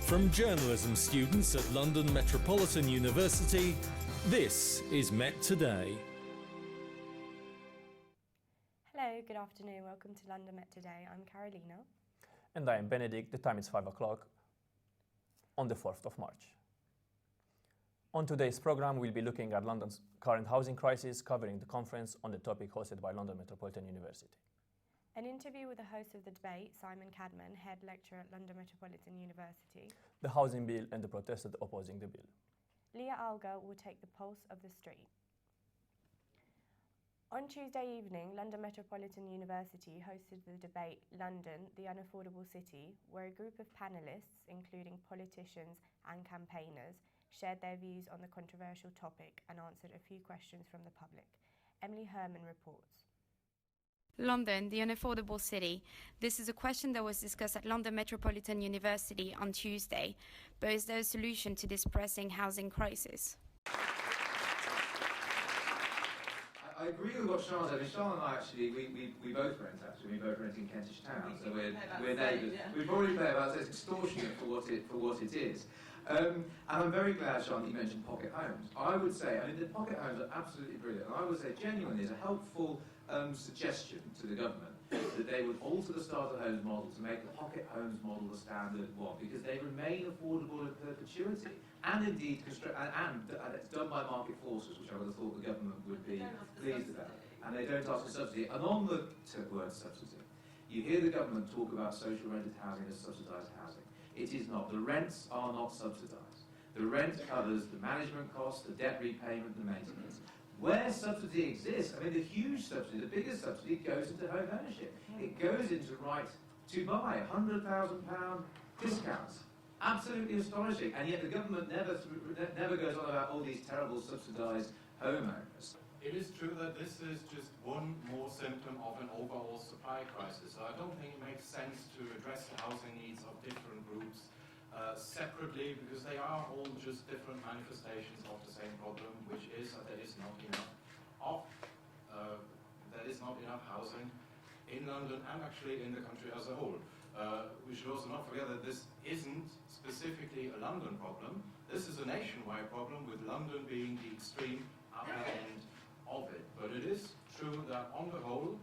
From journalism students at London Metropolitan University, this is Met Today. Hello, good afternoon. Welcome to London Met Today. I'm Carolina. And I am Benedict. The time is 5 o'clock on the 4th of March. On today's program, we'll be looking at London's current housing crisis, covering the conference on the topic hosted by London Metropolitan University. An interview with the host of the debate, Simon Cadman, head lecturer at London Metropolitan University. The housing bill and the protesters opposing the bill. Leah Alga will take the pulse of the street. On Tuesday evening, London Metropolitan University hosted the debate London, the Unaffordable City, where a group of panellists, including politicians and campaigners, shared their views on the controversial topic and answered a few questions from the public. Emily Herman reports. London, the unaffordable city. This is a question that was discussed at London Metropolitan University on Tuesday. But is there a solution to this pressing housing crisis? I agree with what Charles said. Charles and I actually, we both rent actually. We both rent in Kentish Town, so we're neighbours. Yeah. We probably pay about, so it's extortionate for what it is. And I'm very glad, Sean, that you mentioned pocket homes. I would say, the pocket homes are absolutely brilliant. And I would say, genuinely, it's a helpful suggestion to the government that they would alter the starter homes model to make the pocket homes model the standard one, because they remain affordable in perpetuity. And indeed, it's done by market forces, which I would have thought the government would be pleased about. And they don't ask for subsidy. And on the word subsidy, you hear the government talk about social rented housing as subsidised housing. It is not. The rents are not subsidised. The rent covers the management costs, the debt repayment, the maintenance. Where subsidy exists, the huge subsidy, the biggest subsidy goes into home ownership. It goes into right to buy, £100,000 discounts. Absolutely astonishing. And yet the government never goes on about all these terrible subsidised homeowners. It is true that this is just one more symptom of an overall supply crisis. So I don't think it makes sense to address the housing needs of different groups separately, because they are all just different manifestations of the same problem, which is that there is not enough housing in London and actually in the country as a whole. We should also not forget that this isn't specifically a London problem. This is a nationwide problem, with London being the extreme upper end of it. But it is true that on the whole,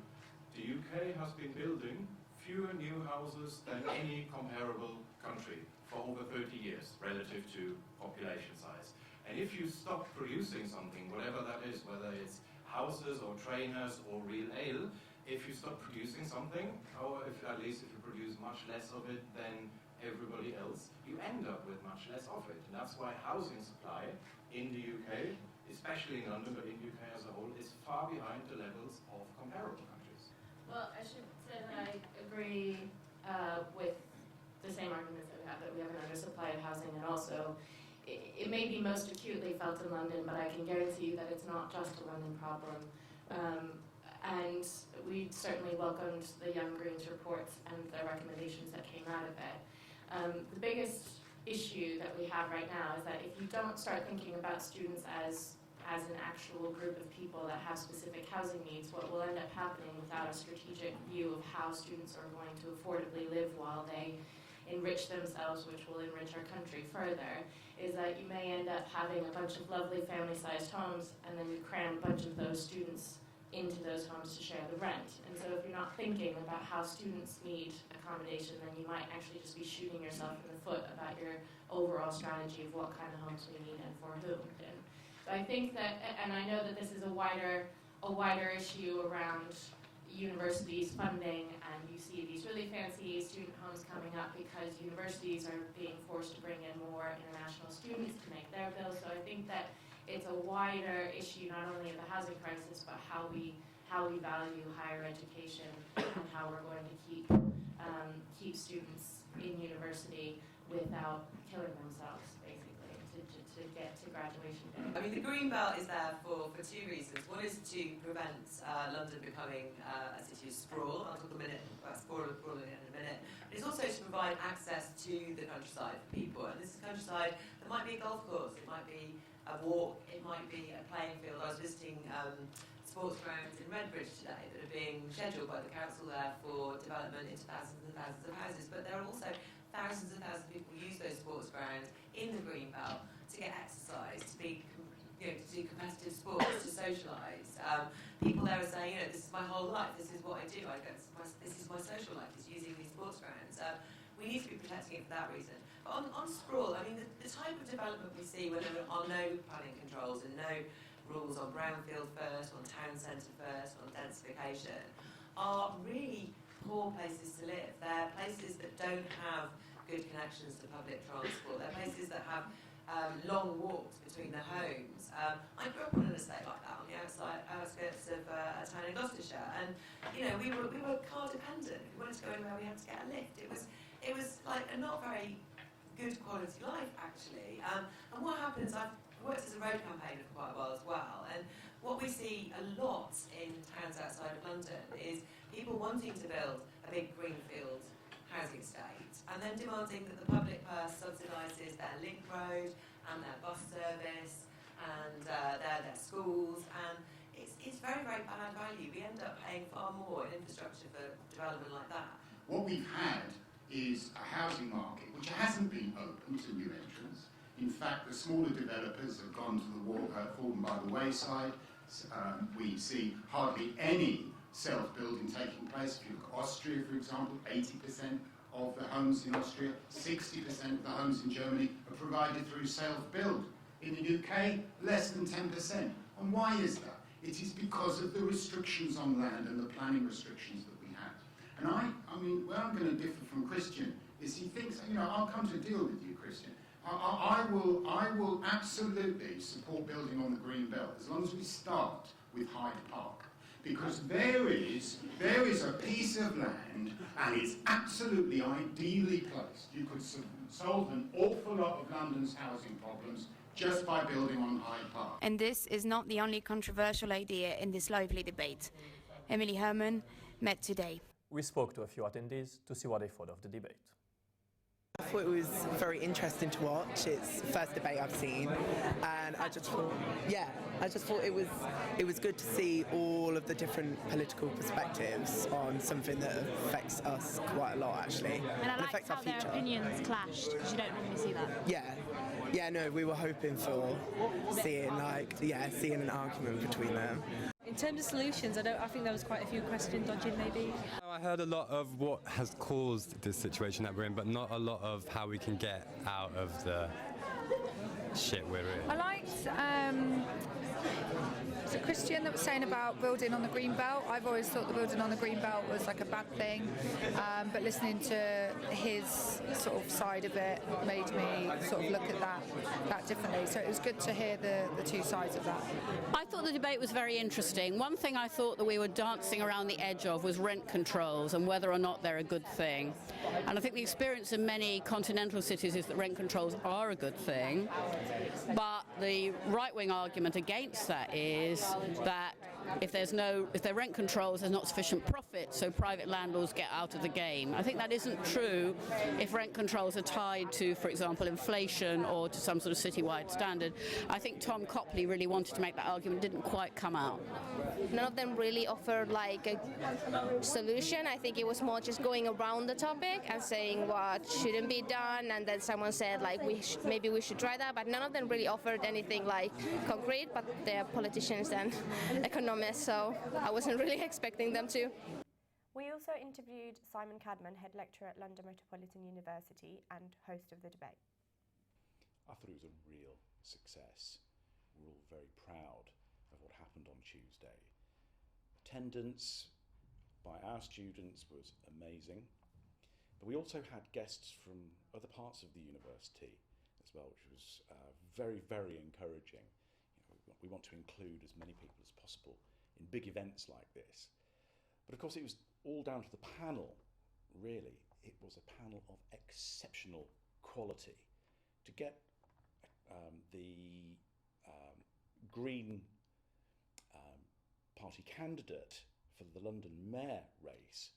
the UK has been building fewer new houses than any comparable country for over 30 years relative to population size. And if you stop producing something, whatever that is, whether it's houses or trainers or real ale, if you stop producing something, or at least if you produce much less of it than everybody else, you end up with much less of it. And that's why housing supply in the UK, especially in London, but in the UK as a whole, is far behind the levels of comparable countries. Well, I should say that I agree with the same arguments that we have an undersupply of housing, and also it may be most acutely felt in London, but I can guarantee you that it's not just a London problem. And we certainly welcomed the Young Greens reports and the recommendations that came out of it. The biggest issue that we have right now is that if you don't start thinking about students as an actual group of people that have specific housing needs, what will end up happening without a strategic view of how students are going to affordably live while they enrich themselves, which will enrich our country further, is that you may end up having a bunch of lovely family-sized homes, and then you cram a bunch of those students into those homes to share the rent. And so if you're not thinking about how students need accommodation, then you might actually just be shooting yourself in the foot about your overall strategy of what kind of homes we need and for whom. And so I think that, and I know that this is a wider issue around universities funding, and you see these really fancy student homes coming up because universities are being forced to bring in more international students to make their bills. So I think that it's a wider issue, not only of the housing crisis, but how we value higher education and how we're going to keep students in university without killing themselves, basically, to get to graduation day. The Green Belt is there for two reasons. One is to prevent London becoming a city of sprawl. I'll talk about sprawl in a minute. But it's also to provide access to the countryside for people. And this is countryside that might be a golf course, it might be a walk, it might be a playing field. I was visiting sports grounds in Redbridge today that are being scheduled by the council there for development into thousands and thousands of houses. But there are also thousands and thousands of people who use those sports need to be protecting it for that reason. But on sprawl, I mean, the type of development we see when there are no planning controls and no rules on brownfield first, on town centre first, on densification, are really poor places to live. They're places that don't have good connections to public transport. They're places that have long walks between the homes. I grew up on an estate like that on the outskirts of a town in Gloucestershire, and you know we were car dependent. If we wanted to go anywhere, we had to get a lift. It was like a not very good quality life actually. And what happens? I've worked as a road campaigner for quite a while as well, and what we see a lot in towns outside of London is people wanting to build a big greenfield housing estate and then demanding that the public purse subsidises their link road and their bus service and their schools, and it's very, very bad value. We end up paying far more in infrastructure for development like that. What we've had is a housing market which hasn't been open to new entrants. In fact, the smaller developers have gone to the wall, fallen by the wayside. We see hardly any self-building taking place. If you look at Austria, for example, 80% of the homes in Austria, 60% of the homes in Germany are provided through self-build. In the UK, less than 10%. And why is that? It is because of the restrictions on land and the planning restrictions that we have. And I mean, where I'm going to differ from Christian is he thinks, you know, I'll come to a deal with you, Christian. I will absolutely support building on the green belt as long as we start with Hyde Park. Because there is a piece of land and it's absolutely ideally placed. You could solve an awful lot of London's housing problems just by building on Hyde Park. And this is not the only controversial idea in this lively debate. Emily Herman, Met Today. We spoke to a few attendees to see what they thought of the debate. I thought it was very interesting to watch. It's the first debate I've seen, and I just thought it was good to see all of the different political perspectives on something that affects us quite a lot, actually. And I liked affects how our their future. opinions clashed, because you don't normally see that. Yeah, no, we were hoping for seeing an argument between them. In terms of solutions, I think there was quite a few question dodging maybe. I heard a lot of what has caused this situation that we're in, but not a lot of how we can get out of the shit we're in. I liked was it Christian that was saying about building on the green belt. I've always thought the building on the green belt was like a bad thing, but listening to his sort of side of it made me sort of look at that differently. So it was good to hear the two sides of that. I thought the debate was very interesting. One thing I thought that we were dancing around the edge of was rent controls and whether or not they're a good thing. And I think the experience in many continental cities is that rent controls are a good thing, but the right-wing argument against that is that if there are rent controls, there's not sufficient profit, so private landlords get out of the game. I think that isn't true if rent controls are tied to, for example, inflation or to some sort of citywide standard. I think Tom Copley really wanted to make that argument, didn't quite come out. None of them really offered like a solution. I think it was more just going around the topic and saying what shouldn't be done, and then someone said like maybe we should try that, but none of them really offered anything like concrete, but they're politicians and economists, so I wasn't really expecting them to. We also interviewed Simon Cadman, head lecturer at London Metropolitan University and host of the debate. I thought it was a real success. We're all very proud of what happened on Tuesday. Attendance by our students was amazing, but we also had guests from other parts of the university as well, which was very, very encouraging. We want to include as many people as possible in big events like this. But of course it was all down to the panel, really. It was a panel of exceptional quality. To get the Green Party candidate for the London Mayor race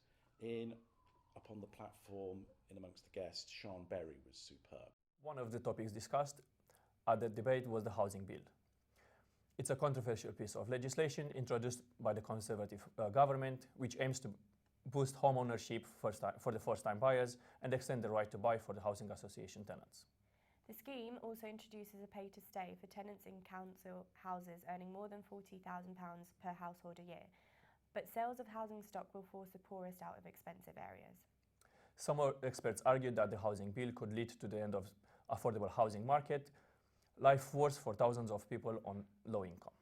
up on the platform in amongst the guests, Sean Berry, was superb. One of the topics discussed at the debate was the housing bill. It's a controversial piece of legislation introduced by the Conservative government, which aims to boost home ownership for the first-time buyers and extend the right to buy for the housing association tenants. The scheme also introduces a pay-to-stay for tenants in council houses earning more than £40,000 per household a year, but sales of housing stock will force the poorest out of expensive areas. Some experts argued that the housing bill could lead to the end of affordable housing market, life worse for thousands of people on low income.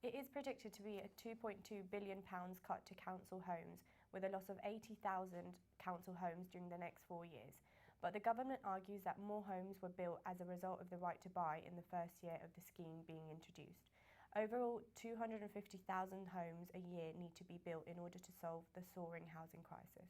It is predicted to be a £2.2 billion cut to council homes, with a loss of 80,000 council homes during the next 4 years. But the government argues that more homes were built as a result of the right to buy in the first year of the scheme being introduced. Overall, 250,000 homes a year need to be built in order to solve the soaring housing crisis.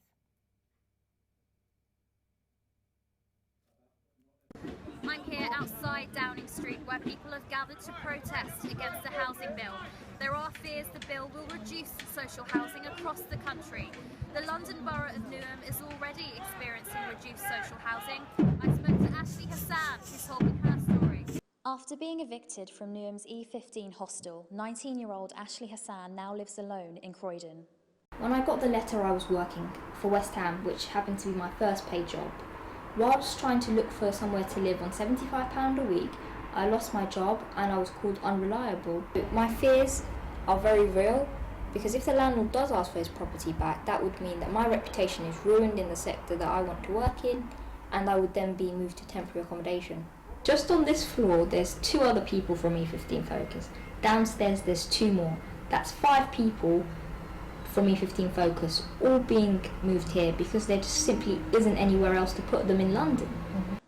I'm here outside Downing Street, where people have gathered to protest against the housing bill. There are fears the bill will reduce social housing across the country. The London Borough of Newham is already experiencing reduced social housing. I spoke to Ashley Hassan, who told me her story. After being evicted from Newham's E15 hostel, 19-year-old Ashley Hassan now lives alone in Croydon. When I got the letter, I was working for West Ham, which happened to be my first paid job. Whilst trying to look for somewhere to live on £75 a week, I lost my job and I was called unreliable. My fears are very real, because if the landlord does ask for his property back, that would mean that my reputation is ruined in the sector that I want to work in, and I would then be moved to temporary accommodation. Just on this floor, there's 2 other people from E15 Focus. Downstairs, there's 2 more. That's 5 people from E15 Focus, all being moved here because there just simply isn't anywhere else to put them in London.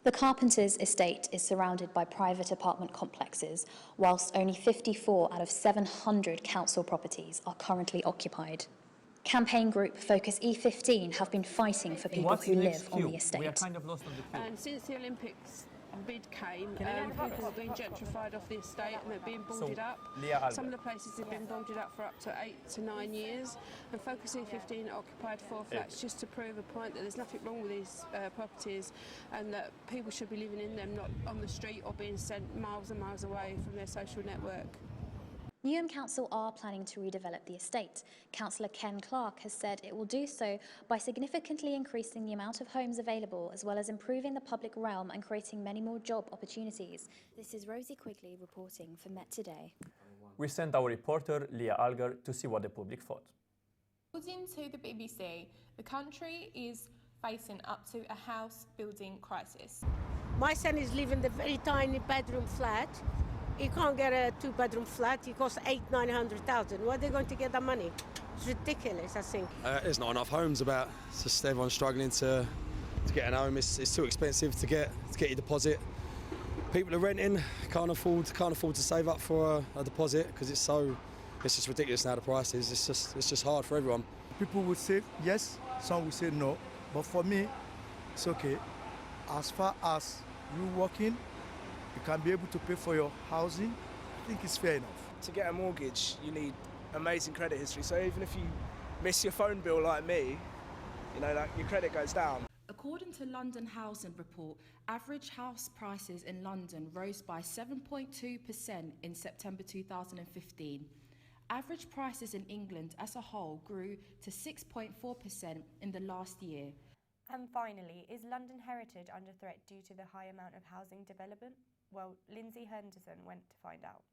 The Carpenters estate is surrounded by private apartment complexes, whilst only 54 out of 700 council properties are currently occupied. Campaign group Focus E15 have been fighting for people who live on the estate. We are kind of lost on the queue. And since the Olympics bid came, people are being gentrified off the estate and they're being boarded up. Some of the places have been boarded up for up to 8 to 9 years, and Focus E15 occupied 4 flats just to prove a point that there's nothing wrong with these properties and that people should be living in them, not on the street or being sent miles and miles away from their social network. Newham Council are planning to redevelop the estate. Councillor Ken Clark has said it will do so by significantly increasing the amount of homes available, as well as improving the public realm and creating many more job opportunities. This is Rosie Quigley reporting for Met Today. We sent our reporter Leah Alger to see what the public thought. According to the BBC, the country is facing up to a house building crisis. My son is living in a very tiny bedroom flat. He can't get a 2-bedroom flat. It costs 800,000-900,000. Where are they going to get the money? It's ridiculous, I think. There's not enough homes about. It's just everyone's struggling to get a home. It's too expensive to get your deposit. People are renting, can't afford to save up for a deposit because it's just ridiculous now, the prices. It's just hard for everyone. People would say yes, some would say no, but for me, it's okay. As far as you working, you can be able to pay for your housing, I think it's fair enough. To get a mortgage, you need amazing credit history. So even if you miss your phone bill like me, like your credit goes down. According to London Housing Report, average house prices in London rose by 7.2% in September 2015. Average prices in England as a whole grew to 6.4% in the last year. And finally, is London heritage under threat due to the high amount of housing development? Well, Lindsay Henderson went to find out.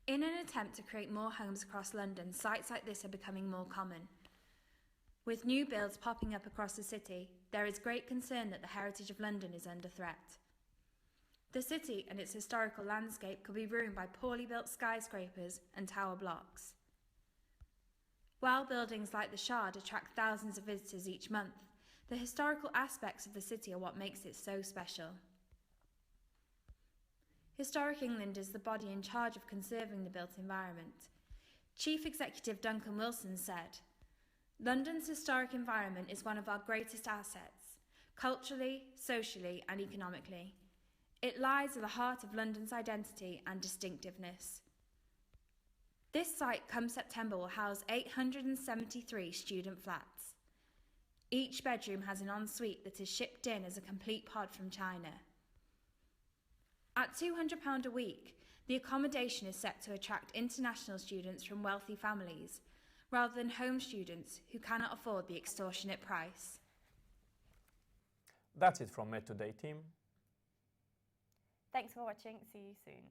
In an attempt to create more homes across London, sites like this are becoming more common. With new builds popping up across the city, there is great concern that the heritage of London is under threat. The city and its historical landscape could be ruined by poorly built skyscrapers and tower blocks. While buildings like the Shard attract thousands of visitors each month, the historical aspects of the city are what makes it so special. Historic England is the body in charge of conserving the built environment. Chief Executive Duncan Wilson said, "London's historic environment is one of our greatest assets, culturally, socially and economically. It lies at the heart of London's identity and distinctiveness." This site, come September, will house 873 student flats. Each bedroom has an ensuite that is shipped in as a complete pod from China. At £200 a week, the accommodation is set to attract international students from wealthy families, rather than home students who cannot afford the extortionate price. That's it from Met Today team. Thanks for watching. See you soon.